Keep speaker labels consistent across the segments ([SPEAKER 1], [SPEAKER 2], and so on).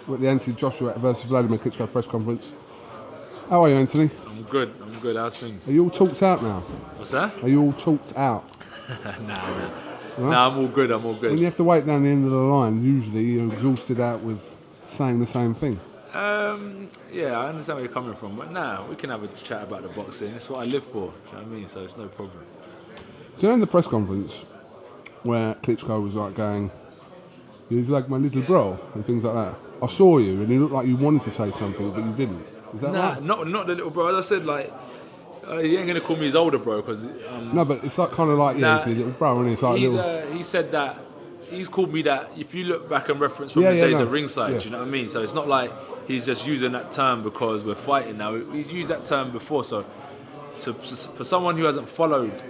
[SPEAKER 1] We're at the Anthony Joshua versus Vladimir Klitschko press conference. How are you, Anthony?
[SPEAKER 2] I'm good. How's things?
[SPEAKER 1] Are you all talked out now?
[SPEAKER 2] What's that?
[SPEAKER 1] Are you all talked out?
[SPEAKER 2] Nah.
[SPEAKER 1] Right?
[SPEAKER 2] Nah, I'm all good.
[SPEAKER 1] When you have to wait down the end of the line, usually you're exhausted out with saying the same thing.
[SPEAKER 2] Yeah, I understand where you're coming from, but nah, we can have a chat about the boxing. It's what I live for. Do you know what I mean? So it's no problem.
[SPEAKER 1] Do you know in the press conference where Klitschko was like going, "He's like my little bro," and things like that? I saw you, and you looked like you wanted to say something, but you didn't. Is that right?
[SPEAKER 2] Not the little bro. As I said, like, he ain't gonna call me his older bro because.
[SPEAKER 1] No, but it's like kind of like he's his little bro, and it's like
[SPEAKER 2] he said that. He's called me that. If you look back and reference from the days at ringside, do you know what I mean? So it's not like he's just using that term because we're fighting now. He's used that term before. So for someone who hasn't followed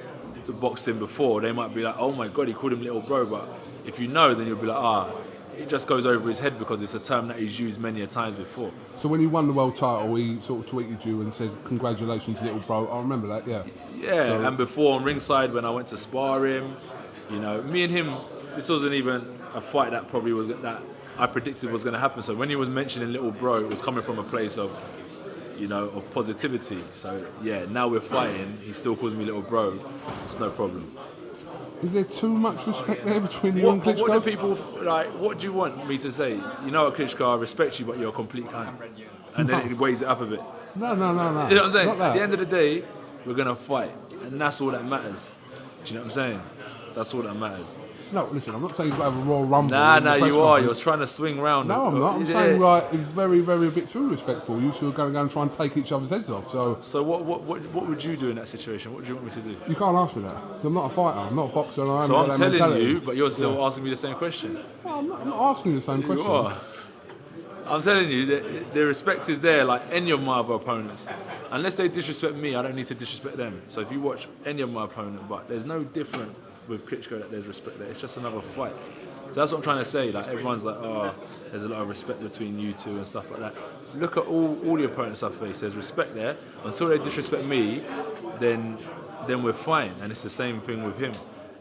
[SPEAKER 2] the boxing before, they might be like, "Oh my God, he called him little bro." But if you know, then you'll be like, it just goes over his head because it's a term that he's used many a times before.
[SPEAKER 1] So when you won the world title, he sort of tweeted you and said, "Congratulations, little bro." I remember that, yeah.
[SPEAKER 2] Yeah, so, and before on ringside when I went to spar him, you know, me and him, this wasn't even a fight that probably was that I predicted was going to happen. So when he was mentioning little bro, it was coming from a place of, you know, of positivity. So yeah, now we're fighting. He still calls me little bro. It's no problem.
[SPEAKER 1] Is there too much respect there between you and Klitschko?
[SPEAKER 2] What do people like? What do you want me to say? You know what, Klitschko, I respect you, but you're a complete cunt. And then it weighs it up a bit.
[SPEAKER 1] No.
[SPEAKER 2] You know what I'm saying? At the end of the day, we're gonna fight, and that's all that matters. Do you know what I'm saying? That's all that matters.
[SPEAKER 1] No, listen, I'm not saying you've got to have a Royal Rumble.
[SPEAKER 2] Nah, you are. You're trying to swing round.
[SPEAKER 1] No, I'm not. I'm saying like it's very, very a bit too respectful. You two are going to go and try and take each other's heads off. So
[SPEAKER 2] what would you do in that situation? What do you want me to do?
[SPEAKER 1] You can't ask me that. I'm not a fighter. I'm not a boxer.
[SPEAKER 2] So I'm telling you, but you're still asking me the same question.
[SPEAKER 1] No, I'm not asking you the same question.
[SPEAKER 2] You are. I'm telling you, the respect is there, like any of my other opponents. Unless they disrespect me, I don't need to disrespect them. So if you watch any of my opponent, but there's no different with Klitschko that there's respect there. It's just another fight. So that's what I'm trying to say. Like everyone's like, there's a lot of respect between you two and stuff like that. Look at all the opponents I face. There's respect there. Until they disrespect me, then we're fine. And it's the same thing with him.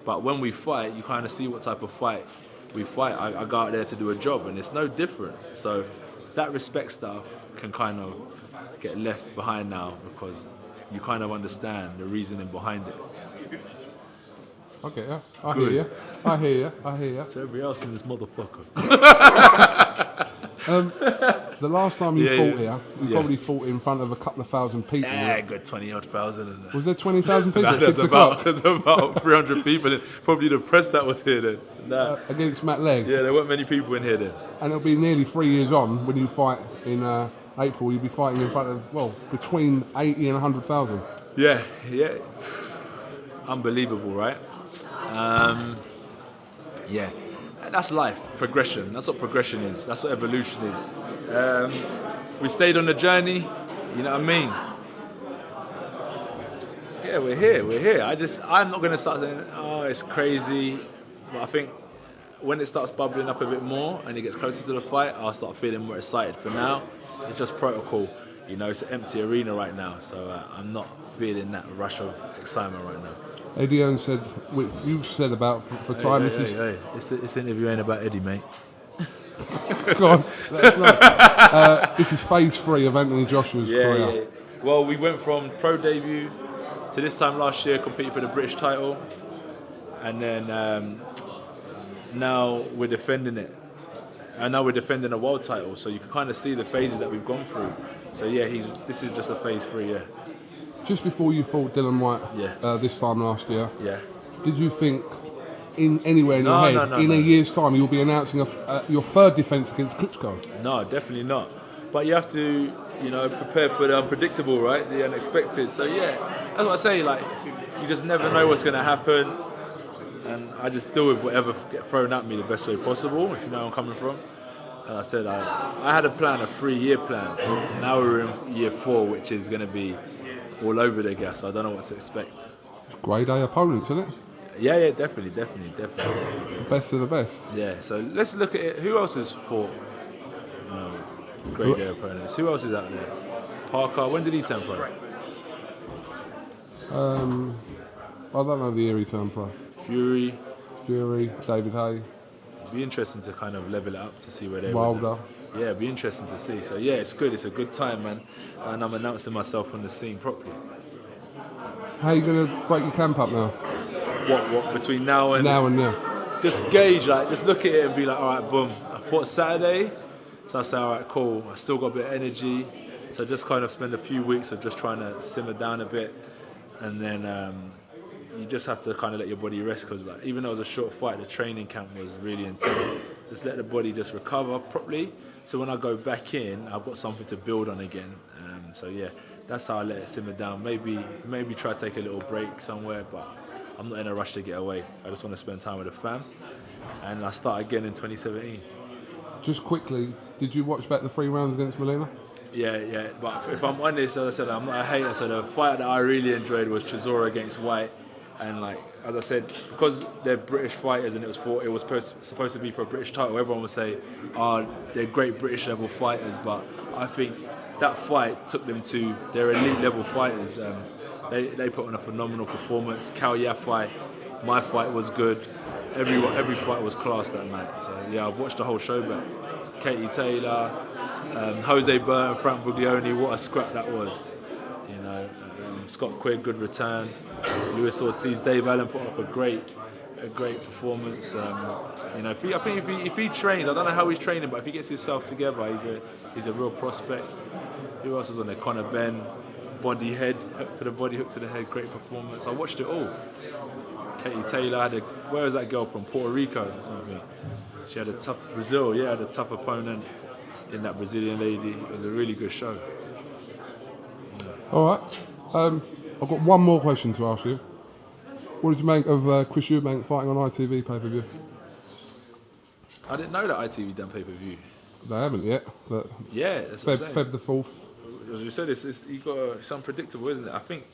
[SPEAKER 2] But when we fight, you kind of see what type of fight we fight. I go out there to do a job, and it's no different. So that respect stuff can kind of get left behind now because you kind of understand the reasoning behind it.
[SPEAKER 1] Okay, yeah. I hear you.
[SPEAKER 2] So everybody else in this motherfucker.
[SPEAKER 1] The last time you fought here, you probably fought in front of a couple of thousand people.
[SPEAKER 2] Yeah, good 20-odd thousand.
[SPEAKER 1] Was there 20,000 people at 6
[SPEAKER 2] o'clock? There's about 300 people. And probably the press that was here then.
[SPEAKER 1] Against Matt Legg?
[SPEAKER 2] Yeah, there weren't many people in here then.
[SPEAKER 1] And it'll be nearly 3 years on when you fight in April. You'll be fighting in front of, between 80 and 100,000.
[SPEAKER 2] Yeah. Unbelievable, right? Yeah, that's life, progression. That's what progression is. That's what evolution is. We stayed on the journey, you know what I mean? Yeah, we're here. I'm not going to start saying, it's crazy. But I think when it starts bubbling up a bit more and it gets closer to the fight, I'll start feeling more excited. For now, it's just protocol. You know, it's an empty arena right now, so I'm not feeling that rush of excitement right now.
[SPEAKER 1] Eddie Owens said, you've said about for time.
[SPEAKER 2] This interview ain't about Eddie, mate.
[SPEAKER 1] Go on. This is phase 3 of Anthony Joshua's career.
[SPEAKER 2] Yeah. Well, we went from pro debut to this time last year competing for the British title, and then now we're defending it. And now we're defending a world title, so you can kind of see the phases that we've gone through. So yeah, this is just a phase 3, yeah.
[SPEAKER 1] Just before you fought Dylan White this time last year, did you think anywhere in your head, in a year's time, you'll be announcing your third defence against Klitschko?
[SPEAKER 2] No, definitely not. But you have to, prepare for the unpredictable, right? The unexpected. So yeah, that's what I say. Like, you just never know what's going to happen, and I just deal with whatever gets thrown at me the best way possible. If you know where I'm coming from. And I said I had a plan, a 3-year plan. Now we're in year 4, which is going to be all over the gas. So I don't know what to expect.
[SPEAKER 1] Grade A opponents, isn't it?
[SPEAKER 2] Yeah, definitely.
[SPEAKER 1] The best of the best.
[SPEAKER 2] Yeah, so let's look at it. Who else has fought, grade A opponents? Who else is out there? Parker, when did he turn pro?
[SPEAKER 1] I don't know the year he turned pro.
[SPEAKER 2] Fury,
[SPEAKER 1] David Hay.
[SPEAKER 2] It'd be interesting to kind of level it up to see where they
[SPEAKER 1] Wilder.
[SPEAKER 2] Yeah, it'd be interesting to see. So yeah, it's good. It's a good time, man, and I'm announcing myself on the scene properly.
[SPEAKER 1] How are you going to break your camp up now?
[SPEAKER 2] What between now and
[SPEAKER 1] Now.
[SPEAKER 2] just gauge, like, just look at it and be like, all right, boom. I fought Saturday, so I say, all right, cool. I still got a bit of energy, so just kind of spend a few weeks of just trying to simmer down a bit, and then you just have to kind of let your body rest, because like, even though it was a short fight, the training camp was really intense. Just let the body just recover properly, so when I go back in, I've got something to build on again. So yeah, that's how I let it simmer down. Maybe try to take a little break somewhere, but I'm not in a rush to get away. I just want to spend time with the fam, and I start again in 2017.
[SPEAKER 1] Just quickly, did you watch back the 3 rounds against Molina?
[SPEAKER 2] Yeah. But if I'm honest, as I said, I'm not a hater. So the fight that I really enjoyed was Chisora against White, and like as I said, because they're British fighters and it was supposed to be for a British title, everyone would say, "Oh, they're great British level fighters," but I think that fight took them to their elite level fighters. They put on a phenomenal performance. Cal Yaf fight, my fight was good. Every fight was class that night. So yeah, I've watched the whole show back. Katie Taylor, Jose Burton, Frank Buglioni, what a scrap that was. You know, Scott Quigg, good return. Luis Ortiz, Dave Allen put up a great performance. You know, I think if he trains, I don't know how he's training, but if he gets himself together, he's a real prospect. Who else was on there? Conor Benn, body head, hook to the body, hook to the head, great performance. I watched it all. Katie Taylor where was that girl from? Puerto Rico or something. She had a tough had a tough opponent in that Brazilian lady. It was a really good show.
[SPEAKER 1] All right. I've got one more question to ask you. What did you make of Chris Eubank fighting on ITV pay-per-view?
[SPEAKER 2] I didn't know that ITV done pay-per-view.
[SPEAKER 1] They haven't yet, but
[SPEAKER 2] yeah, that's what I'm saying.
[SPEAKER 1] Feb the 4th.
[SPEAKER 2] As you said, it's unpredictable, isn't it? I think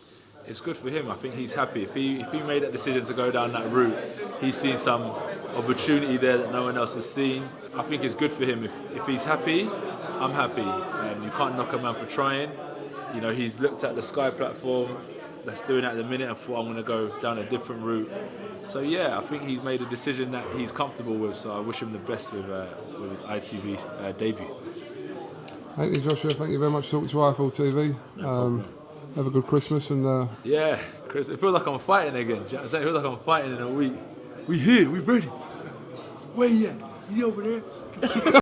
[SPEAKER 2] it's good for him. I think he's happy. If he made that decision to go down that route, he's seen some opportunity there that no one else has seen. I think it's good for him. If he's happy, I'm happy. You can't knock a man for trying. You know, he's looked at the Sky platform that's doing it at the minute and thought, I'm going to go down a different route. So yeah, I think he's made a decision that he's comfortable with. So I wish him the best with his ITV debut.
[SPEAKER 1] Thank you, Joshua. Thank you very much for talking to IFL TV. Have a good Christmas and
[SPEAKER 2] yeah, Chris. It feels like I'm fighting again. Do you know what I'm saying? It feels like I'm fighting in a week. We here. We ready. Where you at? You over there?